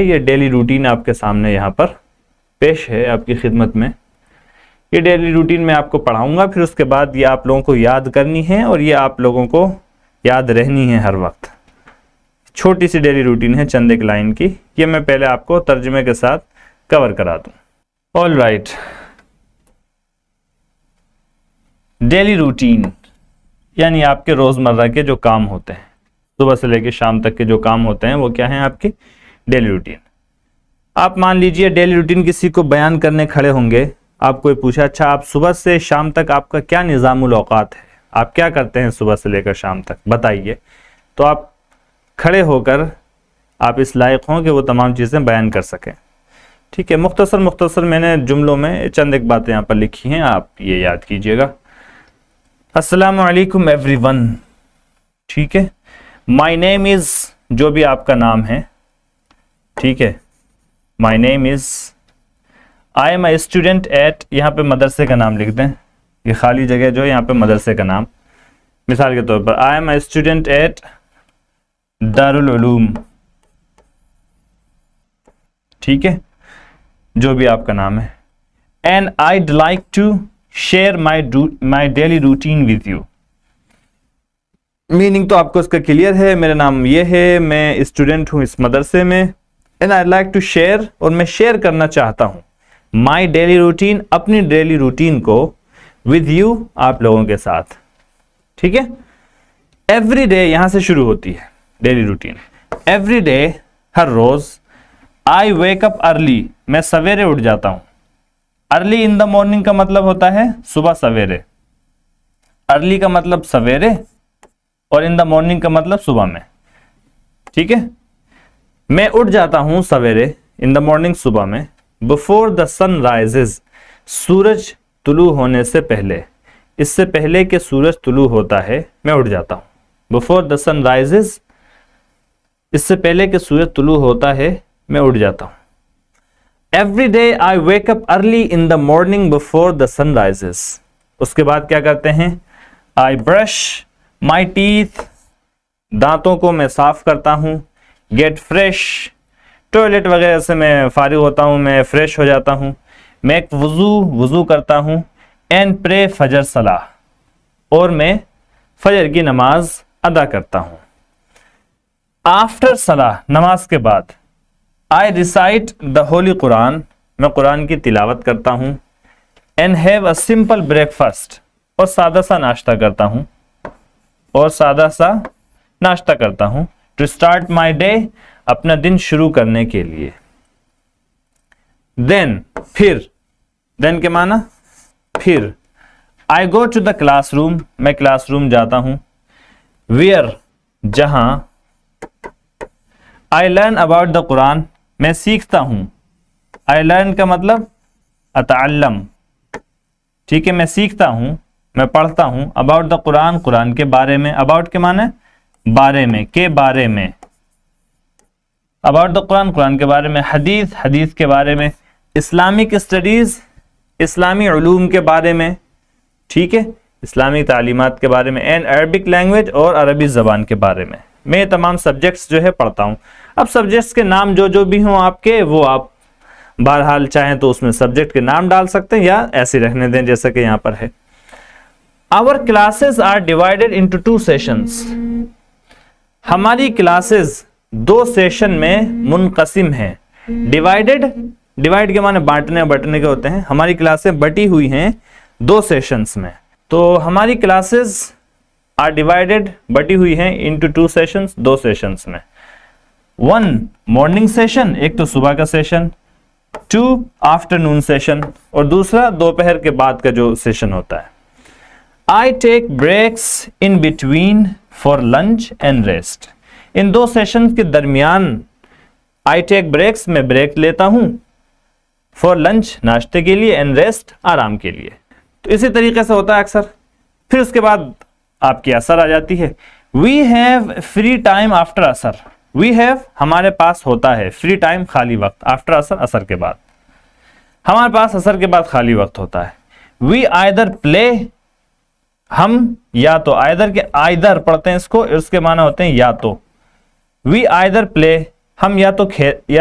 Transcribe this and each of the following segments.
ये daily routine आपके सामने यहाँ पर पेश है आपकी खिदमत में। ये डेली रूटीन मैं आपको पढ़ाऊंगा, फिर उसके बाद ये आप लोगों को याद करनी है और ये आप लोगों को याद रहनी है हर वक्त। छोटी सी डेली रूटीन है, चंद एक लाइन की। ये मैं पहले आपको तर्जुमे के साथ कवर करा दूं। ऑल राइट, डेली रूटीन यानी आपके रोज़मर्रा के जो काम होते हैं, सुबह से लेकर शाम तक के जो काम होते हैं, वो क्या हैं? आपकी डेली रूटीन। आप मान लीजिए डेली रूटीन किसी को बयान करने खड़े होंगे, आपको ये पूछा, अच्छा आप सुबह से शाम तक आपका क्या निज़ामुल औक़ात है, आप क्या करते हैं सुबह से लेकर शाम तक, बताइए। तो आप खड़े होकर आप इस लायक हों कि वो तमाम चीज़ें बयान कर सकें। ठीक है, मुख्तसर मैंने जुमलों में चंद एक बातें यहाँ पर लिखी हैं, आप ये याद कीजिएगा। अस्सलामु अलैकुम एवरीवन। ठीक है, माय नेम इज़, जो भी आपका नाम है, ठीक है, my name is, I am a student eight, यहाँ पे मदरसे का नाम लिख दें, ये खाली जगह जो है यहाँ पे मदरसे का नाम। मिसाल के तौर पर I am a student at Darul Uloom. ठीक है, जो भी आपका नाम है। And I'd like to share my daily routine with you. Meaning तो आपको इसका क्लियर है, मेरा नाम ये है, मैं स्टूडेंट हूँ इस मदरसे में। And I like to share, और मैं शेयर करना चाहता हूँ, माई डेली रूटीन, अपनी डेली रूटीन को, विद यू, आप लोगों के साथ। ठीक है, एवरी डे यहां से शुरू होती है डेली रूटीन। एवरी डे, हर रोज, आई वेक अप अर्ली, मैं सवेरे उठ जाता हूं। अर्ली इन द मॉर्निंग का मतलब होता है सुबह सवेरे, अर्ली का मतलब सवेरे और इन द मॉर्निंग का मतलब सुबह में। ठीक है, मैं उठ जाता हूं सवेरे, इन द मॉर्निंग, सुबह में। बिफोर द सन राइजेज, सूरज तुलू होने से पहले, इससे पहले कि सूरज तुलू होता है मैं उठ जाता हूं। बिफोर द सन राइजेज, इससे पहले कि सूरज तुलू होता है मैं उठ जाता हूं। Every day I wake up early in the morning before the sun rises. उसके बाद क्या करते हैं? आई ब्रश माई टीथ, दांतों को मैं साफ करता हूं। गेट फ्रेश, टॉयलेट वगैरह से मैं फारिग होता हूं, मैं फ्रेश हो जाता हूं। मेक वजू करता हूं। एंड प्रे फजर सलाह, और मैं फजर की नमाज अदा करता हूं। आफ्टर सलाह, नमाज के बाद, आई रिसाइट द होली कुरान, मैं कुरान की तिलावत करता हूं। And have a simple breakfast, और सादा सा नाश्ता करता हूं, टू स्टार्ट माई डे, अपना दिन शुरू करने के लिए। देन, फिर, देन के माना फिर। आई गो टू द क्लासरूम, मैं क्लासरूम जाता हूं। वेयर, जहां। I learn about the Quran, मैं सीखता हूं। आई लर्न का मतलब अतअल्लम। ठीक है, मैं सीखता हूं, मैं पढ़ता हूं। अबाउट द कुरान, कुरान के बारे में। अबाउट के माने बारे में, के बारे में। अबाउट द कुरान, कुरान के बारे में। हदीस, हदीस के बारे में। इस्लामिक स्टडीज, इस्लामी उलूम के बारे में। ठीक है, इस्लामी तालीमात के बारे में। एंड अरबिक लैंग्वेज, और अरबी ज़बान के बारे में। मैं तमाम सब्जेक्ट्स जो है पढ़ता हूँ। अब सब्जेक्ट्स के नाम जो भी हों आपके, वो आप बहरहाल चाहें तो उसमें सब्जेक्ट के नाम डाल सकते हैं, या ऐसे रहने दें जैसा कि यहाँ पर है। Our classes are divided into 2 sessions, हमारी क्लासेस 2 सेशन में मुनकसिम हैं। डिवाइडेड, डिवाइड के माने बांटने बटने के होते हैं। हमारी क्लासें बटी हुई हैं 2 सेशंस में। तो हमारी क्लासेस आर डिवाइडेड, बटी हुई हैं, इनटू 2 सेशंस, 2 सेशंस में। 1 मॉर्निंग सेशन, एक तो सुबह का सेशन। 2 आफ्टरनून सेशन, और दूसरा दोपहर के बाद का जो सेशन होता है। I take breaks in between for lunch and rest, इन 2 सेशन के दरमियान आई टेक ब्रेक्स, मैं ब्रेक लेता हूं। फॉर लंच, नाश्ते के लिए। एंड रेस्ट, आराम के लिए। तो इसी तरीके से होता है अक्सर। फिर उसके बाद आपकी असर आ जाती है। We have free time after असर, वी हैव, हमारे पास होता है, फ्री टाइम, खाली वक्त, आफ्टर असर, असर के बाद। हमारे पास असर के बाद खाली वक्त होता है। वी आइदर प्ले, हम या तो, आइदर के आइदर पढ़ते हैं इसको, इसके माना होते हैं या तो। वी आइदर प्ले, हम या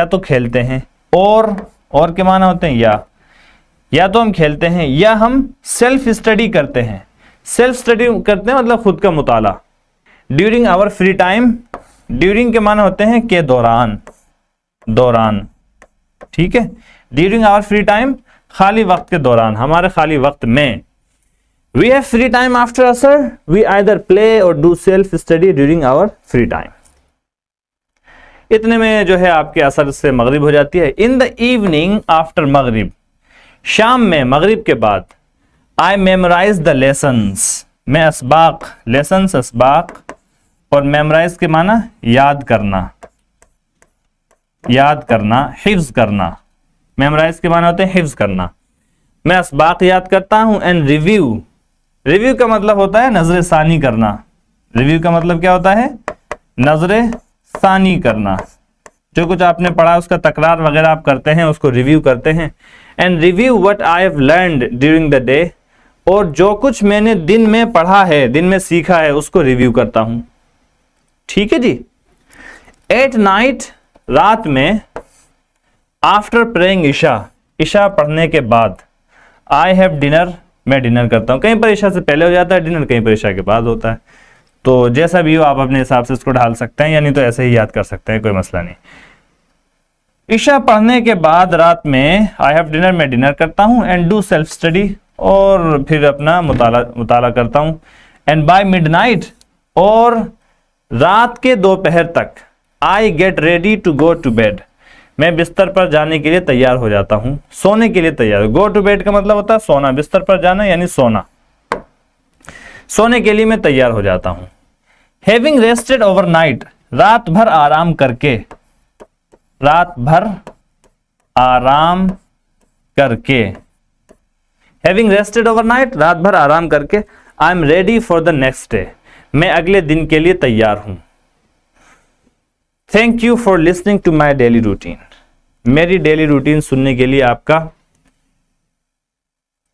तो खेलते हैं, और के माना होते हैं या तो हम खेलते हैं या हम सेल्फ स्टडी करते हैं। सेल्फ स्टडी करते हैं मतलब खुद का मुताला। During our free time, during के माना होते हैं के दौरान, ठीक है। ड्यूरिंग आवर फ्री टाइम, खाली वक्त के दौरान, हमारे खाली वक्त में। We have free time after असर, we either play or do self study during our free time. इतने में जो है आपके असर से मगरिब हो जाती है। इन द इवनिंग आफ्टर मगरिब, शाम में मगरिब के बाद। आई मेमोराइज द लेसन्स, मैं असबाक, लेसन्स असबाक, और मेमोराइज के माना याद करना, हिफ्ज करना। मेमोराइज के माना होते हैं हिफ्ज करना। मैं असबाक याद करता हूं। एंड रिव्यू का मतलब होता है नजर सानी करना। रिव्यू का मतलब क्या होता है? नजर सानी करना। जो कुछ आपने पढ़ा उसका तकरार वगैरह आप करते हैं, उसको रिव्यू करते हैं। And review what I have learned during the day, और जो कुछ मैंने दिन में पढ़ा है, दिन में सीखा है, उसको रिव्यू करता हूं। ठीक है जी। एट नाइट, रात में। आफ्टर प्रेइंग ईशा पढ़ने के बाद। आई हैव डिनर, मैं डिनर करता हूं। कहीं पर ईशा से पहले हो जाता है डिनर, कहीं पर ईशा के बाद होता है। तो जैसा भी हो आप अपने हिसाब से इसको ढाल सकते हैं, यानी तो ऐसे ही याद कर सकते हैं, कोई मसला नहीं। ईशा पढ़ने के बाद रात में आई हैव डिनर, मैं डिनर करता हूं। एंड डू सेल्फ स्टडी, और फिर अपना मुताला करता हूं। एंड बाय मिडनाइट, और रात के दोपहर तक। I get ready to go to bed, मैं बिस्तर पर जाने के लिए तैयार हो जाता हूं, सोने के लिए तैयार। गो टू बेड का मतलब होता है सोना, बिस्तर पर जाना यानी सोना। सोने के लिए मैं तैयार हो जाता हूं। हैविंग रेस्टेड ओवरनाइट, रात भर आराम करके, रात भर आराम करके। हैविंग रेस्टेड ओवरनाइट, रात भर आराम करके। I am ready for the next day, मैं अगले दिन के लिए तैयार हूं। Thank you for listening to my daily routine, मेरी डेली रूटीन सुनने के लिए आपका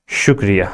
शुक्रिया।